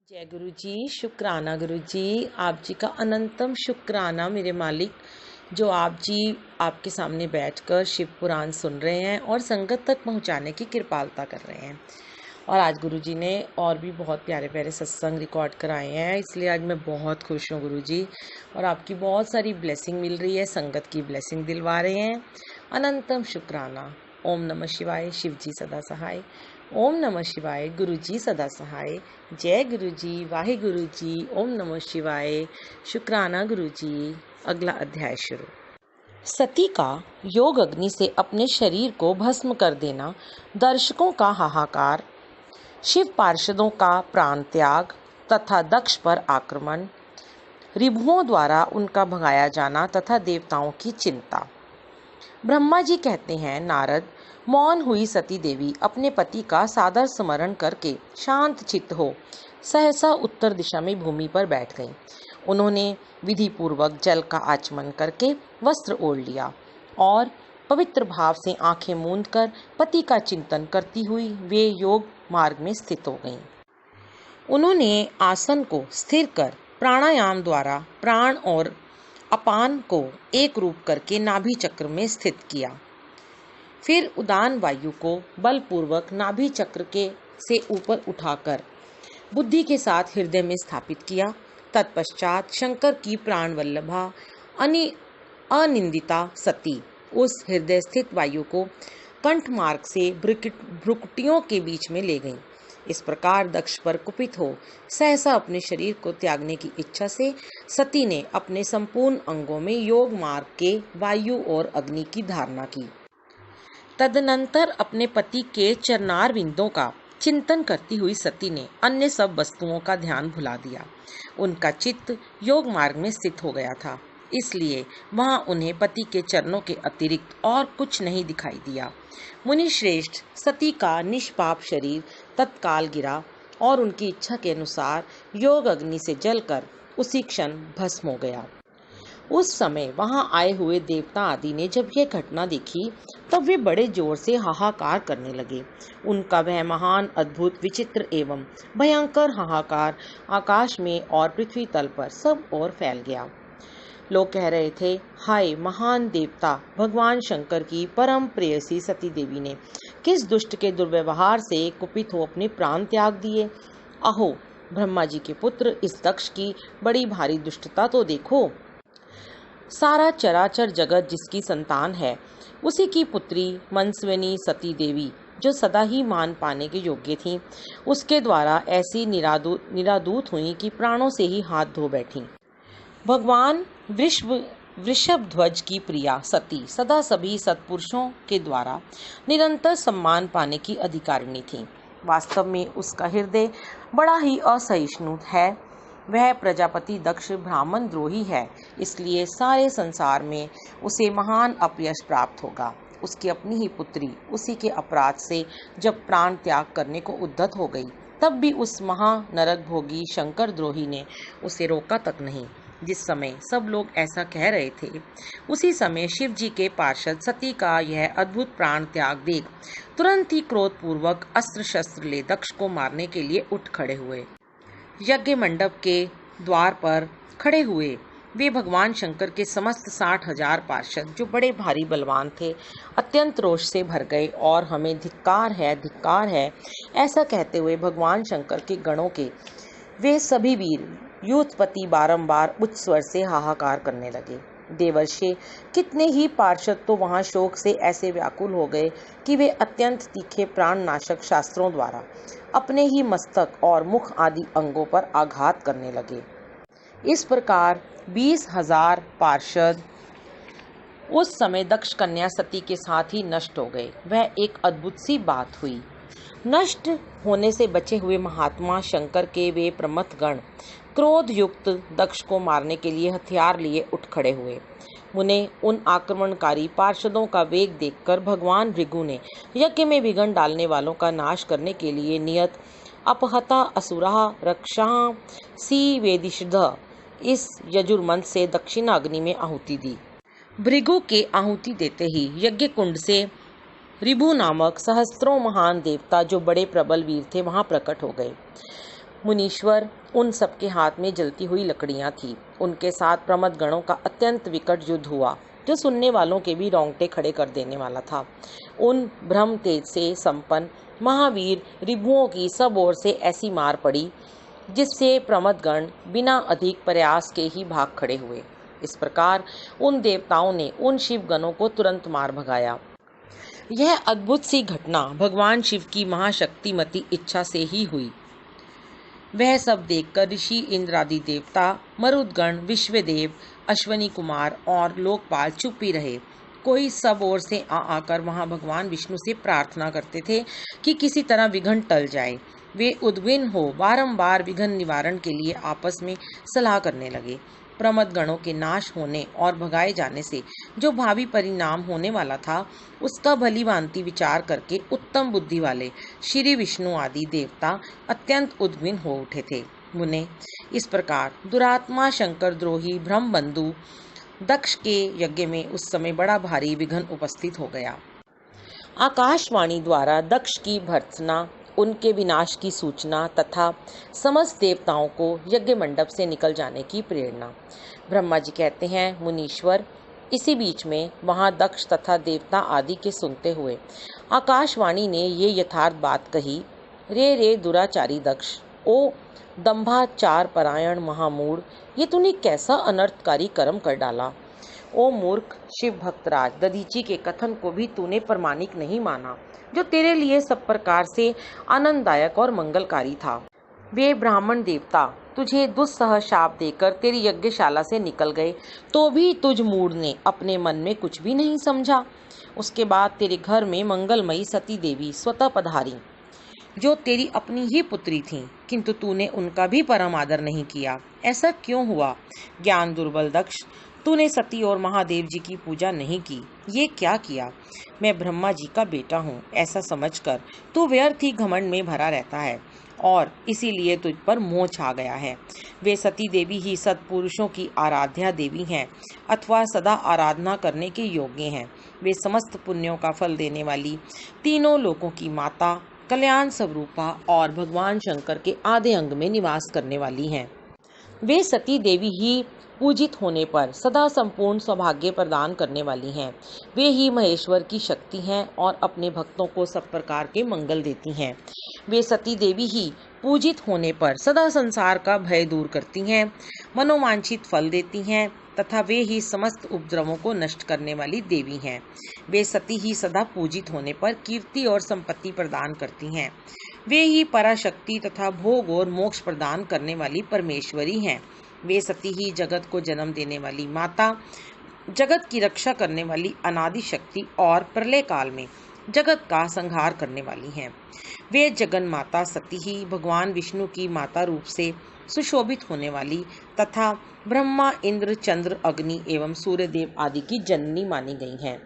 जय गुरु जी, शुक्राना गुरु जी। आप जी का अनंतम शुक्राना मेरे मालिक, जो आप जी आपके सामने बैठकर शिव पुराण सुन रहे हैं और संगत तक पहुंचाने की कृपालता कर रहे हैं। और आज गुरु जी ने और भी बहुत प्यारे प्यारे सत्संग रिकॉर्ड कराए हैं, इसलिए आज मैं बहुत खुश हूँ गुरु जी। और आपकी बहुत सारी ब्लेसिंग मिल रही है, संगत की ब्लेसिंग दिलवा रहे हैं। अनंतम शुक्राना। ओम नमः शिवाय। शिव जी सदा सहाय। ओम नमः शिवाय। गुरु जी सदा सहाय। जय गुरु जी, वाहे गुरु जी। ओम नमः शिवाय। शुक्राना गुरु जी। अगला अध्याय शुरू। सती का योग अग्नि से अपने शरीर को भस्म कर देना, दर्शकों का हाहाकार, शिव पार्षदों का प्राण त्याग तथा दक्ष पर आक्रमण, रिभुओं द्वारा उनका भगाया जाना तथा देवताओं की चिंता। ब्रह्मा जी कहते हैं, नारद, मौन हुई सती देवी अपने पति का सादर स्मरण करके शांत चित्त हो सहसा उत्तर दिशा में भूमि पर बैठ गईं। उन्होंने विधि पूर्वक जल का आचमन करके वस्त्र ओढ़ लिया और पवित्र भाव से आंखें मूंद कर पति का चिंतन करती हुई वे योग मार्ग में स्थित हो गईं। उन्होंने आसन को स्थिर कर प्राणायाम द्वारा प्राण और अपान को एक रूप करके नाभि चक्र में स्थित किया। फिर उदान वायु को बलपूर्वक नाभि चक्र के से ऊपर उठाकर बुद्धि के साथ हृदय में स्थापित किया। तत्पश्चात शंकर की प्राण वल्लभा अनिंदिता सती उस हृदय स्थित वायु को कंठ मार्ग से भ्रुकुटियों के बीच में ले गईं। इस प्रकार दक्ष पर कुपित हो सहसा अपने शरीर को त्यागने की इच्छा से सती ने अपने संपूर्ण अंगों में योग मार्ग के वायु और अग्नि की धारणा की। तदनंतर अपने पति के चरणार बिंदों का चिंतन करती हुई सती ने अन्य सब वस्तुओं का ध्यान भुला दिया। उनका चित्त योग मार्ग में स्थित हो गया था, इसलिए वहां उन्हें पति के चरणों के अतिरिक्त और कुछ नहीं दिखाई दिया। मुनि श्रेष्ठ, सती का निष्पाप शरीर तत्काल गिरा और उनकी इच्छा के अनुसार योग अग्नि से जलकर उसी क्षण भस्म हो गया। उस समय वहां आए हुए देवता आदि ने जब यह घटना देखी तब वे बड़े जोर से हाहाकार करने लगे। उनका वह महान, अद्भुत, विचित्र एवं भयंकर हाहाकार आकाश में और पृथ्वी तल पर सब ओर फैल गया। लोग कह रहे थे, हाय महान देवता, भगवान शंकर की परम प्रेयसी सती देवी ने किस दुष्ट के दुर्व्यवहार से कुपित हो अपने प्राण त्याग दिए। अहो ब्रह्मा जी के पुत्र, इस दक्ष की बड़ी भारी दुष्टता तो देखो। सारा चराचर जगत जिसकी संतान है, उसी की पुत्री मनस्विनी सती देवी, जो सदा ही मान पाने के योग्य थी, उसके द्वारा ऐसी निरादूत हुई कि प्राणों से ही हाथ धो बैठी। भगवान वृषभ ध्वज की प्रिया सती सदा सभी सत्पुरुषों के द्वारा निरंतर सम्मान पाने की अधिकारिणी थी। वास्तव में उसका हृदय बड़ा ही असहिष्णु है। वह प्रजापति दक्ष ब्राह्मण द्रोही है, इसलिए सारे संसार में उसे महान अपयश प्राप्त होगा। उसकी अपनी ही पुत्री उसी के अपराध से जब प्राण त्याग करने को उद्यत हो गई, तब भी उस महा नरक भोगी शंकर द्रोही ने उसे रोका तक नहीं। जिस समय सब लोग ऐसा कह रहे थे, उसी समय शिव जी के पार्षद सती का यह अद्भुत प्राण त्याग देख तुरंत ही क्रोध पूर्वक अस्त्र शस्त्र ले दक्ष को मारने के लिए उठ खड़े हुए। यज्ञ मंडप के द्वार पर खड़े हुए वे भगवान शंकर के समस्त 60,000 पार्षद, जो बड़े भारी बलवान थे, अत्यंत रोष से भर गए और हमें धिक्कार है ऐसा कहते हुए भगवान शंकर के गणों के वे सभी वीर युद्धपति बारंबार उच्च स्वर से हाहाकार करने लगे। देवर्षि कितने ही पार्षद तो वहां शोक से ऐसे व्याकुल हो गए कि वे अत्यंत तीखे प्राण नाशक शास्त्रों द्वारा अपने ही मस्तक और मुख आदि अंगों पर आघात करने लगे। इस प्रकार 20,000 पार्षद उस समय दक्ष कन्या सती के साथ ही नष्ट हो गए। वह एक अद्भुत सी बात हुई। नष्ट होने से बचे हुए महात्मा शंकर के वे प्रमथ गण क्रोध युक्त दक्ष को मारने के लिए हथियार लिए उठ खड़े हुए। उन्हें उन आक्रमणकारी पार्षदों का वेग देखकर भगवान भृगु ने यज्ञ में विघ्न डालने वालों का नाश करने के लिए नियत अपहता असुरा रक्षा सी वेदिषध इस यजुर्मंथ से दक्षिणाग्नि में आहुति दी। भृगु के आहुति देते ही यज्ञ कुंड से रिभु नामक सहस्त्रों महान देवता, जो बड़े प्रबल वीर थे, वहां प्रकट हो गए। मुनीश्वर उन सबके हाथ में जलती हुई लकड़ियां थी। उनके साथ प्रमथ गणों का अत्यंत विकट युद्ध हुआ, जो सुनने वालों के भी रोंगटे खड़े कर देने वाला था। उन ब्रह्म तेज से संपन्न महावीर रिभुओं की सब ओर से ऐसी मार पड़ी, जिससे प्रमथगण बिना अधिक प्रयास के ही भाग खड़े हुए। इस प्रकार उन देवताओं ने उन शिवगणों को तुरंत मार भगाया। यह अद्भुत सी घटना भगवान शिव की महाशक्तिमती इच्छा से ही हुई। वह सब देखकर ऋषि इंद्रादि देवता, मरुदगण, विश्वदेव, अश्वनी कुमार और लोकपाल चुप ही रहे। कोई सब ओर से आकर वहां भगवान विष्णु से प्रार्थना करते थे कि किसी तरह विघ्न टल जाए। वे उद्विग्न हो बारंबार विघ्न निवारण के लिए आपस में सलाह करने लगे। प्रमथ गणों के नाश होने और भगाए जाने से जो भावी परिणाम होने वाला था, उसका भली भांति विचार करके उत्तम बुद्धि वाले श्री विष्णु आदि देवता अत्यंत उद्विग्न हो उठे थे। मुने, इस प्रकार दुरात्मा शंकर द्रोही ब्रह्म बंधु दक्ष के यज्ञ में उस समय बड़ा भारी विघ्न उपस्थित हो गया। आकाशवाणी द्वारा दक्ष की भर्त्सना, उनके विनाश की सूचना तथा समस्त देवताओं को यज्ञ मंडप से निकल जाने की प्रेरणा। ब्रह्मा जी कहते हैं, मुनीश्वर, इसी बीच में वहां दक्ष तथा देवता आदि के सुनते हुए आकाशवाणी ने ये यथार्थ बात कही, रे दुराचारी दक्ष, ओ दंभाचार परायण महामूढ़, ये तूने कैसा अनर्थकारी कर्म कर डाला। ओ मूर्ख शिव भक्तराज, दधीची के कथन को भी तूने प्रमाणिक नहीं माना, जो तेरे लिए सब प्रकार से आनंददायक और मंगलकारी था। वे ब्राह्मण देवता तुझे दुस्सह शाप देकर तेरी यज्ञशाला से निकल गए, तो भी तुझ मूढ़ ने अपने मन में कुछ भी नहीं समझा। उसके बाद तेरे घर में मंगलमयी सती देवी स्वतः पधारी, जो तेरी अपनी ही पुत्री थी, किंतु तूने उनका भी परम आदर नहीं किया। ऐसा क्यों हुआ? ज्ञान दुर्बल दक्ष, तूने सती और महादेव जी की पूजा नहीं की। ये क्या किया? मैं ब्रह्मा जी का बेटा हूँ, ऐसा समझकर तू व्यर्थ ही घमंड में भरा रहता है और इसीलिए तुझ पर मोह छा गया है। वे सती देवी ही सत्पुरुषों की आराध्या देवी हैं अथवा सदा आराधना करने के योग्य हैं। वे समस्त पुण्यों का फल देने वाली, तीनों लोकों की माता, कल्याण स्वरूपा और भगवान शंकर के आधे अंग में निवास करने वाली हैं। वे सती देवी ही पूजित होने पर सदा संपूर्ण सौभाग्य प्रदान करने वाली हैं। वे ही महेश्वर की शक्ति हैं और अपने भक्तों को सब प्रकार के मंगल देती हैं। वे सती देवी ही पूजित होने पर सदा संसार का भय दूर करती हैं, मनोवांछित फल देती हैं तथा वे ही समस्त उपद्रवों को नष्ट करने वाली देवी हैं। वे सती ही सदा पूजित होने पर कीर्ति और संपत्ति प्रदान करती हैं। वे ही पराशक्ति तथा भोग और मोक्ष प्रदान करने वाली परमेश्वरी हैं। वे सती ही जगत को जन्म देने वाली माता, जगत की रक्षा करने वाली अनादि शक्ति और प्रलय काल में जगत का संहार करने वाली हैं। वे जगन माता सती ही भगवान विष्णु की माता रूप से सुशोभित होने वाली तथा ब्रह्मा, इंद्र, चंद्र, अग्नि एवं सूर्यदेव आदि की जननी मानी गई हैं।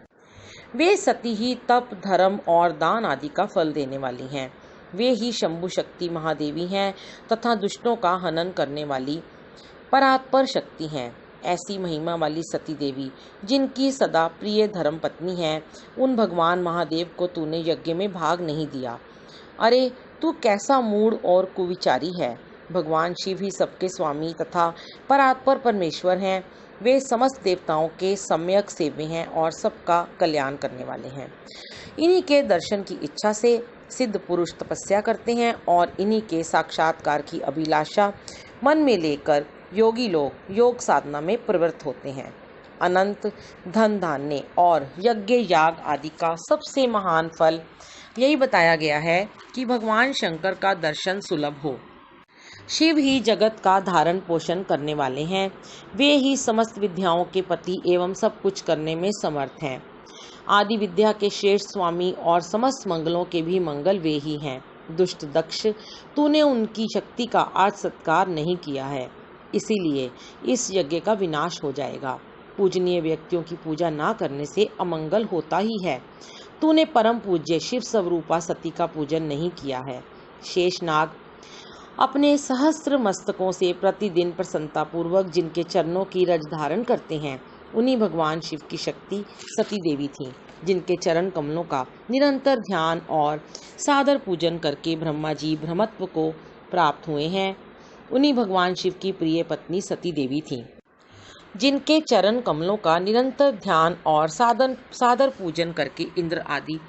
वे सती ही तप, धर्म और दान आदि का फल देने वाली हैं। वे ही शंभु शक्ति महादेवी हैं तथा दुष्टों का हनन करने वाली परात्पर शक्ति हैं। ऐसी महिमा वाली सती देवी, जिनकी सदा प्रिय धर्म पत्नी है, उन भगवान महादेव को तूने यज्ञ में भाग नहीं दिया। अरे तू कैसा मूढ़ और कुविचारी है। भगवान शिव ही सबके स्वामी तथा परात्पर परमेश्वर हैं। वे समस्त देवताओं के सम्यक सेव्य हैं और सबका कल्याण करने वाले हैं। इन्हीं के दर्शन की इच्छा से सिद्ध पुरुष तपस्या करते हैं और इन्हीं के साक्षात्कार की अभिलाषा मन में लेकर योगी लोग योग साधना में प्रवृत्त होते हैं। अनंत धन धान्य और यज्ञ याग आदि का सबसे महान फल यही बताया गया है कि भगवान शंकर का दर्शन सुलभ हो। शिव ही जगत का धारण पोषण करने वाले हैं। वे ही समस्त विद्याओं के पति एवं सब कुछ करने में समर्थ हैं। आदि विद्या के श्रेष्ठ स्वामी और समस्त मंगलों के भी मंगल वे ही हैं। दुष्ट दक्ष, तूने उनकी शक्ति का आज सत्कार नहीं किया है, इसीलिए इस यज्ञ का विनाश हो जाएगा। पूजनीय व्यक्तियों की पूजा ना करने से अमंगल होता ही है। तूने परम पूज्य शिव स्वरूपा सती का पूजन नहीं किया है। शेषनाग अपने सहस्त्र मस्तकों से प्रतिदिन प्रसन्नता पूर्वक जिनके चरणों की रज धारण करते हैं, उन्हीं भगवान शिव की शक्ति सती देवी थी, जिनके चरण कमलों का निरंतर ध्यान और सादर पूजन करके ब्रह्मा जी ब्रह्मत्व को प्राप्त हुए हैं, उन्हीं भगवान शिव की प्रिय पत्नी सती देवी थीं, जिनके चरण कमलों का निरंतर ध्यान और सादर पूजन करके इंद्र आदि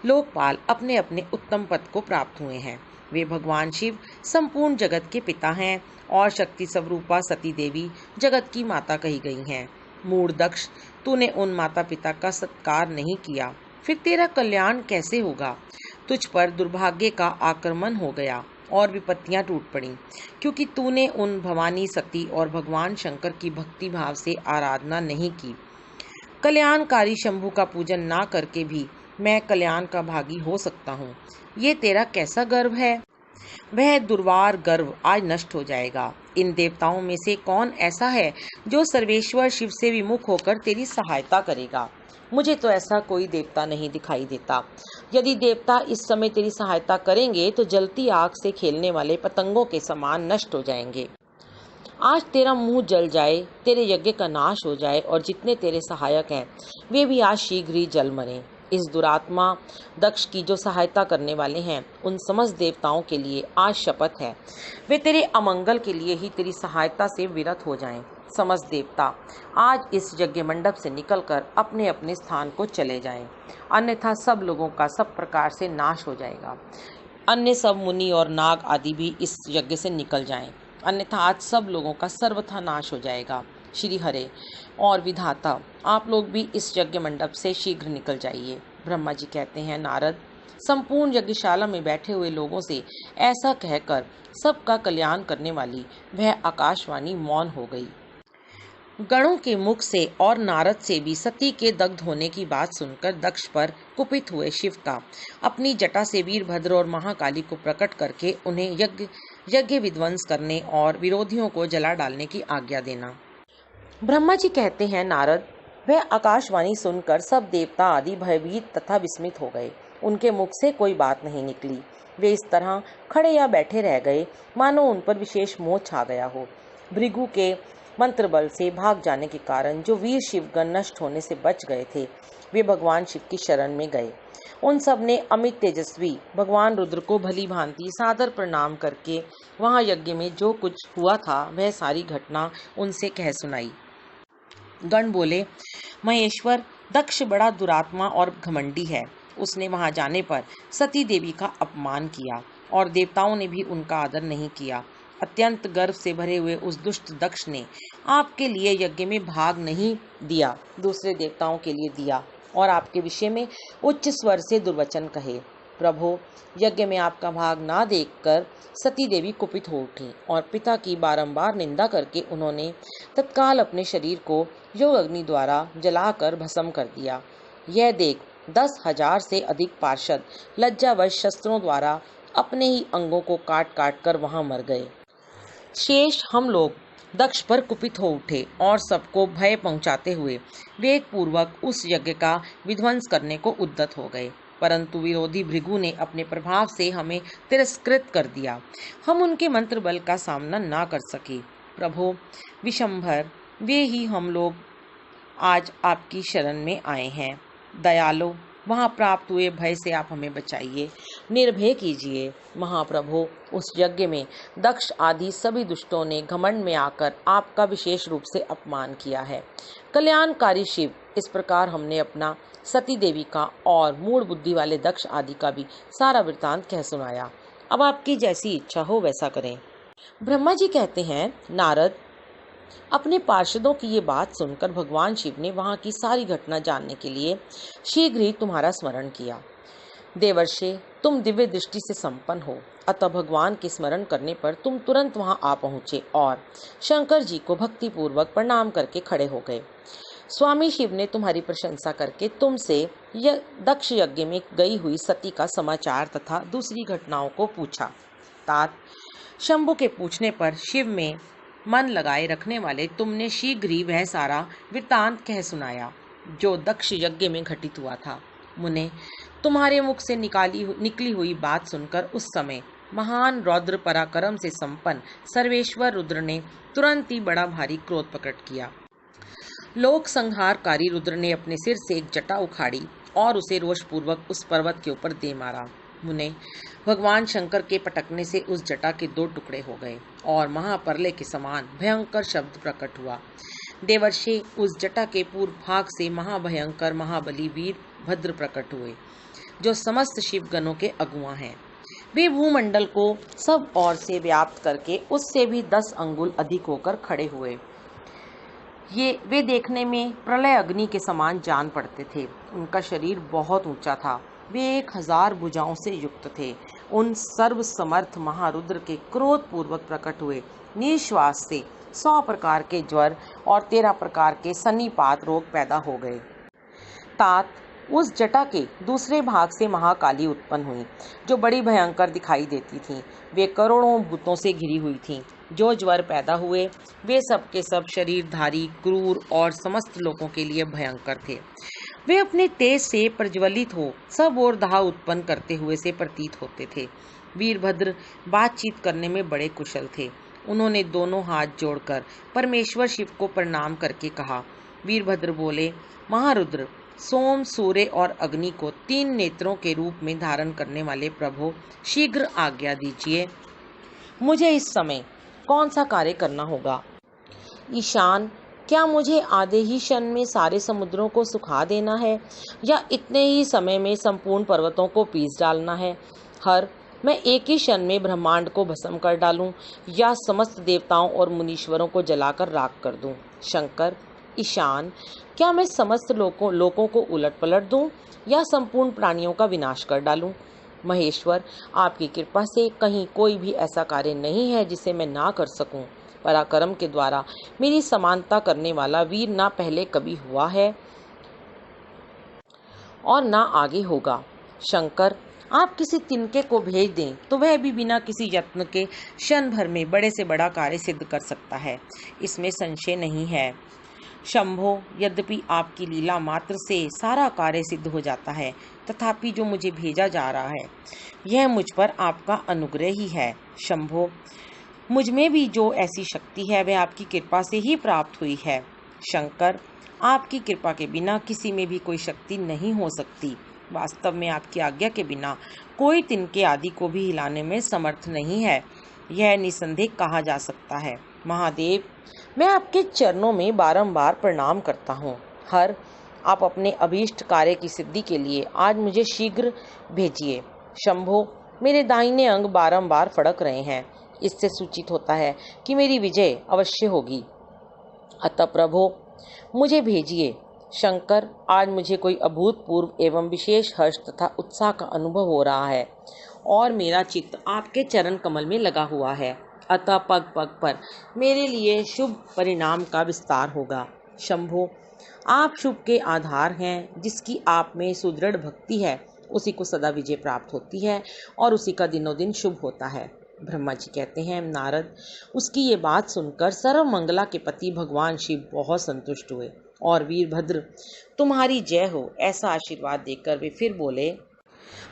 लोकपाल अपने अपने उत्तम पद को प्राप्त हुए हैं। वे भगवान शिव संपूर्ण जगत के पिता हैं और शक्ति स्वरूपा सती देवी जगत की माता कही गई हैं। मूढ़ दक्ष, तूने उन माता पिता का सत्कार नहीं किया, फिर तेरा कल्याण कैसे होगा? तुझ पर दुर्भाग्य का आक्रमण हो गया और विपत्तियां टूट पड़ीं, क्योंकि तूने उन भवानी सती और भगवान शंकर की भक्ति भाव से आराधना नहीं की। कल्याणकारी शंभु का पूजन ना करके भी मैं कल्याण का भागी हो सकता हूँ। ये तेरा कैसा गर्व है? वह दुर्वार गर्व आज नष्ट हो जाएगा। इन देवताओं में से कौन ऐसा है जो सर्वेश्वर शिव से विमुख होकर तेरी सहायता करेगा? मुझे तो ऐसा कोई देवता नहीं दिखाई देता। यदि देवता इस समय तेरी सहायता करेंगे तो जलती आग से खेलने वाले पतंगों के समान नष्ट हो जाएंगे। आज तेरा मुंह जल जाए, तेरे यज्ञ का नाश हो जाए और जितने तेरे सहायक हैं वे भी आज शीघ्र ही जल मरें। इस दुरात्मा दक्ष की जो सहायता करने वाले हैं उन समस्त देवताओं के लिए आज शपथ है, वे तेरे अमंगल के लिए ही तेरी सहायता से विरत हो जाएं। समस्त देवता आज इस यज्ञ मंडप से निकलकर अपने अपने स्थान को चले जाएं, अन्यथा सब लोगों का सब प्रकार से नाश हो जाएगा। अन्य सब मुनि और नाग आदि भी इस यज्ञ से निकल जाएं, अन्यथा आज सब लोगों का सर्वथा नाश हो जाएगा। श्री हरे और विधाता, आप लोग भी इस यज्ञ मंडप से शीघ्र निकल जाइए। ब्रह्मा जी कहते हैं, नारद, संपूर्ण यज्ञशाला में बैठे हुए लोगों से ऐसा कहकर सबका कल्याण करने वाली वह आकाशवाणी मौन हो गई। गणों के मुख से और नारद से भी सती के दग्ध होने की बात सुनकर दक्ष पर कुपित हुए शिव का अपनी जटा से वीरभद्र और महाकाली को प्रकट करके उन्हें यज्ञ विध्वंस करने और विरोधियों को जला डालने की आज्ञा देना। ब्रह्मा जी कहते हैं, नारद, वह आकाशवाणी सुनकर सब देवता आदि भयभीत तथा विस्मित हो गए। उनके मुख से कोई बात नहीं निकली। वे इस तरह खड़े या बैठे रह गए मानो उन पर विशेष मोह छा गया हो। भृगु के मंत्र बल से भाग जाने के कारण जो वीर शिवगण नष्ट होने से बच गए थे वे भगवान शिव की शरण में गए। उन सब ने अमित तेजस्वी भगवान रुद्र को भली भांति सादर प्रणाम करके वहां यज्ञ में जो कुछ हुआ था वह सारी घटना उनसे कह सुनाई। गण बोले, महेश्वर, दक्ष बड़ा दुरात्मा और घमंडी है। उसने वहां जाने पर सती देवी का अपमान किया और देवताओं ने भी उनका आदर नहीं किया। अत्यंत गर्व से भरे हुए उस दुष्ट दक्ष ने आपके लिए यज्ञ में भाग नहीं दिया, दूसरे देवताओं के लिए दिया और आपके विषय में उच्च स्वर से दुर्वचन कहे। प्रभो, यज्ञ में आपका भाग ना देखकर सती देवी कुपित हो उठी और पिता की बारंबार निंदा करके उन्होंने तत्काल अपने शरीर को योग अग्नि द्वारा जलाकर भस्म कर दिया। यह देख 10,000 से अधिक पार्षद लज्जावश शस्त्रों द्वारा अपने ही अंगों को काट काट कर वहां मर गए। शेष हम लोग दक्ष पर कुपित हो उठे और सबको भय पहुंचाते हुए वेग पूर्वक उस यज्ञ का विध्वंस करने को उद्यत हो गए, परंतु विरोधी भृगु ने अपने प्रभाव से हमें तिरस्कृत कर दिया। हम उनके मंत्र बल का सामना ना कर सके। प्रभो विशंभर, वे ही हम लोग आज आपकी शरण में आए हैं। दयालो, वहां प्राप्त हुए भय से आप हमें बचाइए, निर्भय कीजिए। महाप्रभु, उस यज्ञ में दक्ष आदि सभी दुष्टों ने घमंड में आकर आपका विशेष रूप से अपमान किया है। कल्याणकारी शिव, इस प्रकार हमने अपना सती देवी का और मूढ़ बुद्धि वाले दक्ष आदि का भी सारा वृतांत कह सुनाया। अब आपकी जैसी इच्छा हो वैसा करें। ब्रह्मा जी कहते हैं, नारद, अपने पार्षदों की ये बात सुनकर भगवान शिव ने वहां की सारी घटना जानने के लिए शीघ्र ही तुम्हारा स्मरण किया। देवर्षि, तुम दिव्य दृष्टि से संपन्न हो, अतः भगवान के स्मरण करने पर तुम तुरंत वहां आ पहुंचे और शंकर जी को भक्ति पूर्वक प्रणाम करके खड़े हो गए। स्वामी शिव ने तुम्हारी प्रशंसा करके तुमसे दक्ष यज्ञ में गई हुई सती का समाचार तथा दूसरी घटनाओं को पूछा। तात, शंभु के पूछने पर शिव में मन लगाए रखने वाले तुमने शीघ्र ही वह सारा वृतांत कह सुनाया जो दक्ष यज्ञ में घटित हुआ था। मुने, तुम्हारे मुख से निकली हुई बात सुनकर उस समय महान रौद्र पराक्रम से संपन्न सर्वेश्वर रुद्र ने तुरंत ही बड़ा भारी क्रोध प्रकट किया। लोक संहारकारी रुद्र ने अपने सिर से एक जटा उखाड़ी और उसे रोषपूर्वक उस पर्वत के ऊपर दे मारा। मुने भगवान शंकर के पटकने से उस जटा के 2 टुकड़े हो गए और महाप्रलय के समान भयंकर शब्द प्रकट हुआ। देवर्षि उस जटा के पूर्व भाग से महाभयंकर महाबली वीरभद्र प्रकट हुए, जो समस्त शिव गणों के अगुआ हैं। वे भूमंडल को सब ओर से व्याप्त करके उससे भी 10 अंगुल अधिक होकर खड़े हुए। वे देखने में प्रलय अग्नि के समान जान पड़ते थे। उनका शरीर बहुत ऊंचा था। वे 1000 भुजाओं से युक्त थे। उन सर्वसमर्थ महारुद्र के क्रोध पूर्वक प्रकट हुए निश्वास से 100 प्रकार के ज्वर और 13 प्रकार के सन्निपात रोग पैदा हो गए। तात उस जटा के दूसरे भाग से महाकाली उत्पन्न हुई, जो बड़ी भयंकर दिखाई देती थीं। वे करोड़ों भूतों से घिरी हुई थीं। जो ज्वर पैदा हुए वे सब के सब शरीरधारी, क्रूर और समस्त लोगों के लिए भयंकर थे। वे अपने तेज से प्रज्वलित हो सब ओर दाह उत्पन्न करते हुए से प्रतीत होते थे। वीरभद्र बातचीत करने में बड़े कुशल थे। उन्होंने दोनों हाथ जोड़कर परमेश्वर शिव को प्रणाम करके कहा। वीरभद्र बोले, महारुद्र, सोम, सूर्य और अग्नि को 3 नेत्रों के रूप में धारण करने वाले प्रभु, शीघ्र आज्ञा दीजिए। मुझे इस समय कौन सा कार्य करना होगा? ईशान, क्या मुझे आधे ही क्षण में सारे समुद्रों को सुखा देना है या इतने ही समय में संपूर्ण पर्वतों को पीस डालना है? हर, मैं एक ही क्षण में ब्रह्मांड को भस्म कर डालूं या समस्त देवताओं और मुनीश्वरों को जलाकर राख कर दूं? शंकर, ईशान, क्या मैं समस्त लोकों को उलट पलट दूं या संपूर्ण प्राणियों का विनाश कर डालूं? महेश्वर, आपकी कृपा से कहीं कोई भी ऐसा कार्य नहीं है जिसे मैं ना कर सकूं। पराक्रम के द्वारा मेरी समानता करने वाला वीर ना पहले कभी हुआ है और ना आगे होगा। शंकर, आप किसी तिनके को भेज दें तो वह भी बिना किसी यत्न के क्षण भर में बड़े से बड़ा कार्य सिद्ध कर सकता है, इसमें संशय नहीं है। शंभो, यद्यपि आपकी लीला मात्र से सारा कार्य सिद्ध हो जाता है, तथापि जो मुझे भेजा जा रहा है यह मुझ पर आपका अनुग्रह ही है। शंभो, मुझ में भी जो ऐसी शक्ति है वह आपकी कृपा से ही प्राप्त हुई है। शंकर, आपकी कृपा के बिना किसी में भी कोई शक्ति नहीं हो सकती। वास्तव में आपकी आज्ञा के बिना कोई तिनके आदि को भी हिलाने में समर्थ नहीं है, यह निसंदेह कहा जा सकता है। महादेव, मैं आपके चरणों में बारंबार प्रणाम करता हूँ। हर, आप अपने अभीष्ट कार्य की सिद्धि के लिए आज मुझे शीघ्र भेजिए। शंभो, मेरे दाहिने अंग बारंबार फड़क रहे हैं, इससे सूचित होता है कि मेरी विजय अवश्य होगी, अतः प्रभो मुझे भेजिए। शंकर, आज मुझे कोई अभूतपूर्व एवं विशेष हर्ष तथा उत्साह का अनुभव हो रहा है और मेरा चित्त आपके चरण कमल में लगा हुआ है, अतः पग पग पर मेरे लिए शुभ परिणाम का विस्तार होगा। शंभो, आप शुभ के आधार हैं। जिसकी आप में सुदृढ़ भक्ति है उसी को सदा विजय प्राप्त होती है और उसी का दिनों दिन शुभ होता है। ब्रह्मा जी कहते हैं, नारद, उसकी ये बात सुनकर सर्वमंगला के पति भगवान शिव बहुत संतुष्ट हुए और वीरभद्र, तुम्हारी जय हो, ऐसा आशीर्वाद देकर वे फिर बोले।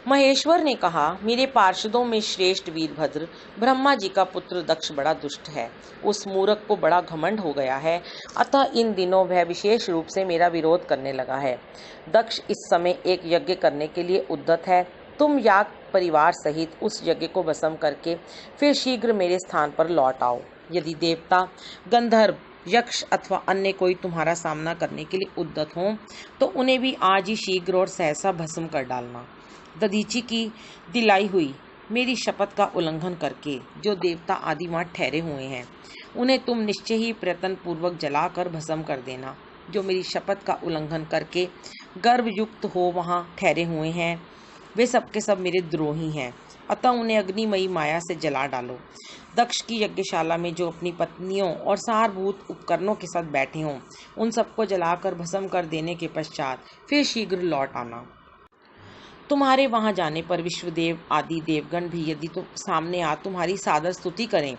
महेश्वर ने कहा, मेरे पार्षदों में श्रेष्ठ वीरभद्र, ब्रह्मा जी का पुत्र दक्ष बड़ा दुष्ट है। उस मूर्ख को बड़ा घमंड हो गया है, अतः इन दिनों वह विशेष रूप से मेरा विरोध करने लगा है। दक्ष इस समय एक यज्ञ करने के लिए उद्यत है। तुम याग परिवार सहित उस यज्ञ को भस्म करके फिर शीघ्र मेरे स्थान पर लौट आओ। यदि देवता, गंधर्व, यक्ष अथवा अन्य कोई तुम्हारा सामना करने के लिए उद्यत हों तो उन्हें भी आज ही शीघ्र और सहसा भस्म कर डालना। दधीची की दिलाई हुई मेरी शपथ का उल्लंघन करके जो देवता आदि वहाँ ठहरे हुए हैं उन्हें तुम निश्चय ही प्रयत्न पूर्वक जलाकर भस्म कर देना। जो मेरी शपथ का उल्लंघन करके गर्भयुक्त हो वहाँ ठहरे हुए हैं वे सबके सब मेरे द्रोही हैं, अतः उन्हें अग्निमयी माया से जला डालो। दक्ष की यज्ञशाला में जो अपनी पत्नियों और सारभूत उपकरणों के साथ बैठे हों उन सबको जलाकर भस्म कर देने के पश्चात फिर शीघ्र लौट आना। तुम्हारे वहां जाने पर विश्वदेव आदि देवगण भी यदि तुम सामने आ तुम्हारी सादर स्तुति करें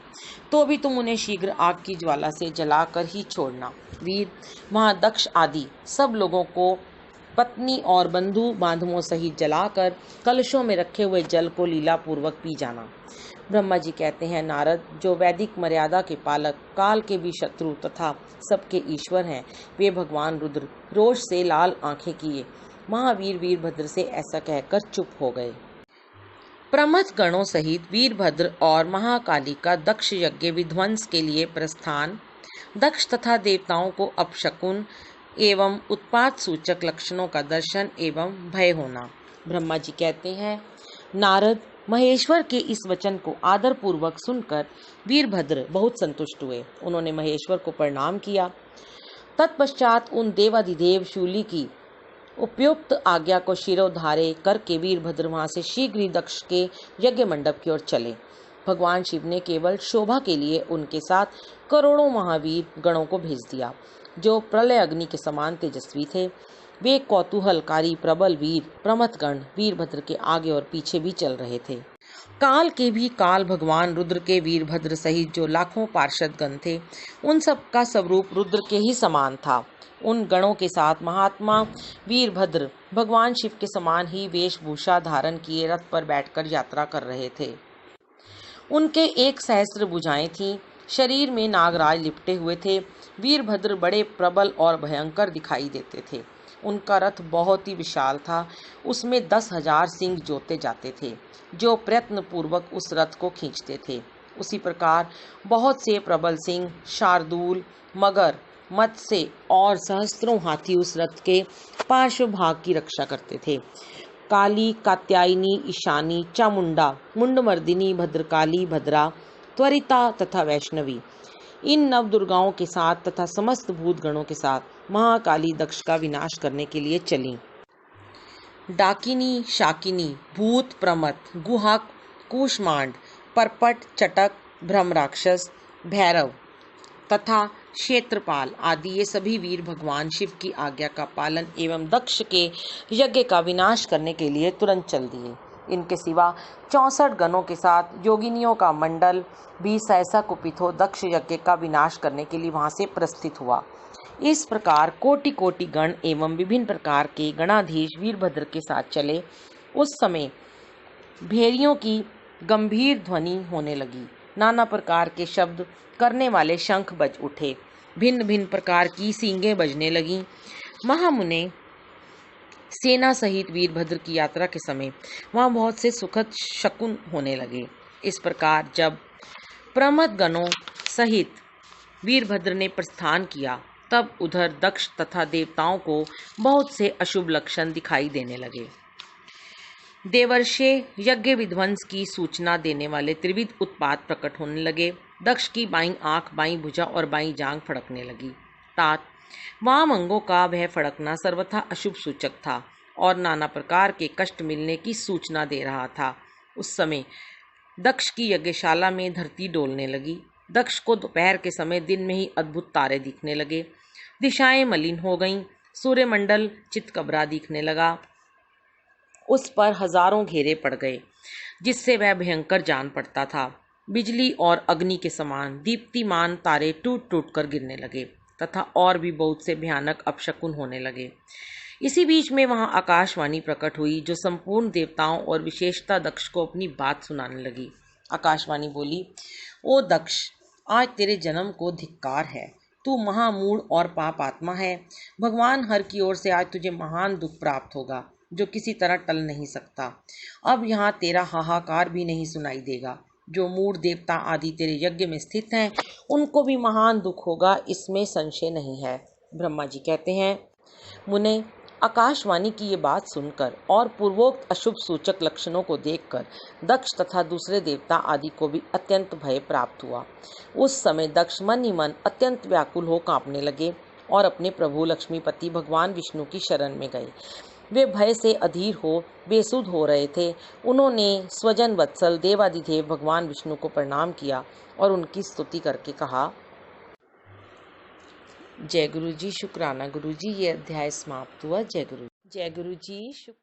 तो भी तुम उन्हें शीघ्र आग की ज्वाला से जलाकर ही छोड़ना। वीर, वहां दक्ष आदि सब लोगों को पत्नी और बंधु बांधवों सहित जलाकर कलशों में रखे हुए जल को लीला पूर्वक पी जाना। ब्रह्मा जी कहते हैं, नारद, जो वैदिक मर्यादा के पालक, काल के भी शत्रु तथा सबके ईश्वर हैं, वे भगवान रुद्र रोष से लाल आंखें किए महावीर वीरभद्र से ऐसा कहकर चुप हो गए। प्रमथ गणों सहित वीरभद्र और महाकाली का दक्ष यज्ञ विध्वंस के लिए प्रस्थान। दक्ष तथा देवताओं को अपशकुन एवं उत्पात सूचक लक्षणों का दर्शन एवं भय होना। ब्रह्मा जी कहते हैं, नारद महेश्वर के इस वचन को आदर पूर्वक सुनकर वीरभद्र बहुत संतुष्ट हुए। उन्होंने महेश्वर को प्रणाम किया। तत्पश्चात उन देवाधिदेव शूली की उपयुक्त आज्ञा को शिरोधार्य करके वीरभद्र वहां से शीघ्र ही दक्ष के यज्ञ मंडप की ओर चले। भगवान शिव ने केवल शोभा के लिए उनके साथ करोड़ों महावीर गणों को भेज दिया, जो प्रलय अग्नि के समान तेजस्वी थे। वे कौतूहलकारी प्रबल वीर प्रमथगण वीरभद्र के आगे और पीछे भी चल रहे थे। काल के भी काल भगवान रुद्र के वीरभद्र सहित जो लाखों पार्षद गण थे, उन सब का स्वरूप रुद्र के ही समान था। उन गणों के साथ महात्मा वीरभद्र भगवान शिव के समान ही वेशभूषा धारण किए रथ पर बैठकर यात्रा कर रहे थे। उनके 1 सहस्त्र भुजाएं थीं, शरीर में नागराज लिपटे हुए थे। वीरभद्र बड़े प्रबल और भयंकर दिखाई देते थे। उनका रथ बहुत ही विशाल था। उसमें 10,000 सिंह जोते जाते थे, जो प्रयत्न पूर्वक उस रथ को खींचते थे। उसी प्रकार बहुत से प्रबल सिंह, शार्दूल, मगर, मत्स्य और सहस्त्रों हाथी उस रथ के पार्श्व भाग की रक्षा करते थे। काली, कात्यायनी, ईशानी, चामुंडा, मुंडमर्दिनी, भद्रकाली, भद्रा, त्वरिता तथा वैष्णवी, इन नव दुर्गाओं के साथ तथा समस्त भूत गणों के साथ महाकाली दक्ष का विनाश करने के लिए चली। डाकिनी, शाकिनी, भूत, प्रमथ, गुहक, कूष्मांड, परपट, चटक, ब्रह्म राक्षस, भैरव तथा क्षेत्रपाल आदि ये सभी वीर भगवान शिव की आज्ञा का पालन एवं दक्ष के यज्ञ का विनाश करने के लिए तुरंत चल दिए। इनके सिवा 64 गणों के साथ योगिनियों का मंडल भी सहसा कुपित हो दक्ष यज्ञ का विनाश करने के लिए वहां से प्रस्थित हुआ। इस प्रकार कोटि कोटि गण एवं विभिन्न प्रकार के गणाधीश वीरभद्र के साथ चले। उस समय भेड़ियों की गंभीर ध्वनि होने लगी। नाना प्रकार के शब्द करने वाले शंख बज उठे। भिन्न भिन्न प्रकार की सींगें बजने लगीं। महामुने सेना सहित वीरभद्र की यात्रा के समय वहां बहुत से सुखद शकुन होने लगे। इस प्रकार जब प्रमथ गणों सहित वीरभद्र ने प्रस्थान किया, तब उधर दक्ष तथा देवताओं को बहुत से अशुभ लक्षण दिखाई देने लगे। देवर्षे यज्ञ विध्वंस की सूचना देने वाले त्रिविध उत्पात प्रकट होने लगे। दक्ष की बाईं आंख, बाईं भुजा और बाईं जांघ फड़कने लगी। तात वाम अंगों का वह फड़कना सर्वथा अशुभ सूचक था और नाना प्रकार के कष्ट मिलने की सूचना दे रहा था। उस समय दक्ष की यज्ञशाला में धरती डोलने लगी। दक्ष को दोपहर के समय दिन में ही अद्भुत तारे दिखने लगे। दिशाएं मलिन हो गईं। सूर्यमंडल चितकबरा दिखने लगा। उस पर हजारों घेरे पड़ गए, जिससे वह भयंकर जान पड़ता था। बिजली और अग्नि के समान दीप्तिमान तारे टूट टूट कर गिरने लगे तथा और भी बहुत से भयानक अपशकुन होने लगे। इसी बीच में वहां आकाशवाणी प्रकट हुई, जो संपूर्ण देवताओं और विशेषता दक्ष को अपनी बात सुनाने लगी। आकाशवाणी बोली, ओ दक्ष, आज तेरे जन्म को धिक्कार है। तू महामूढ़ और पाप आत्मा है। भगवान हर की ओर से आज तुझे महान दुख प्राप्त होगा, जो किसी तरह टल नहीं सकता। अब यहाँ तेरा हाहाकार भी नहीं सुनाई देगा। जो मूढ़ देवता आदि तेरे यज्ञ में स्थित हैं, उनको भी महान दुख होगा, इसमें संशय नहीं है। ब्रह्मा जी कहते हैं, मुने, आकाशवाणी की ये बात सुनकर और पूर्वोक्त अशुभ सूचक लक्षणों को देखकर दक्ष तथा दूसरे देवता आदि को भी अत्यंत भय प्राप्त हुआ। उस समय दक्ष मन ही मन अत्यंत व्याकुल हो कांपने लगे और अपने प्रभु लक्ष्मीपति भगवान विष्णु की शरण में गए। वे भय से अधीर हो बेसुध हो रहे थे। उन्होंने स्वजन वत्सल देवादिदेव भगवान विष्णु को प्रणाम किया और उनकी स्तुति करके कहा, जय गुरु जी, शुक्राना गुरु जी। ये अध्याय समाप्त हुआ। जय गुरु जी।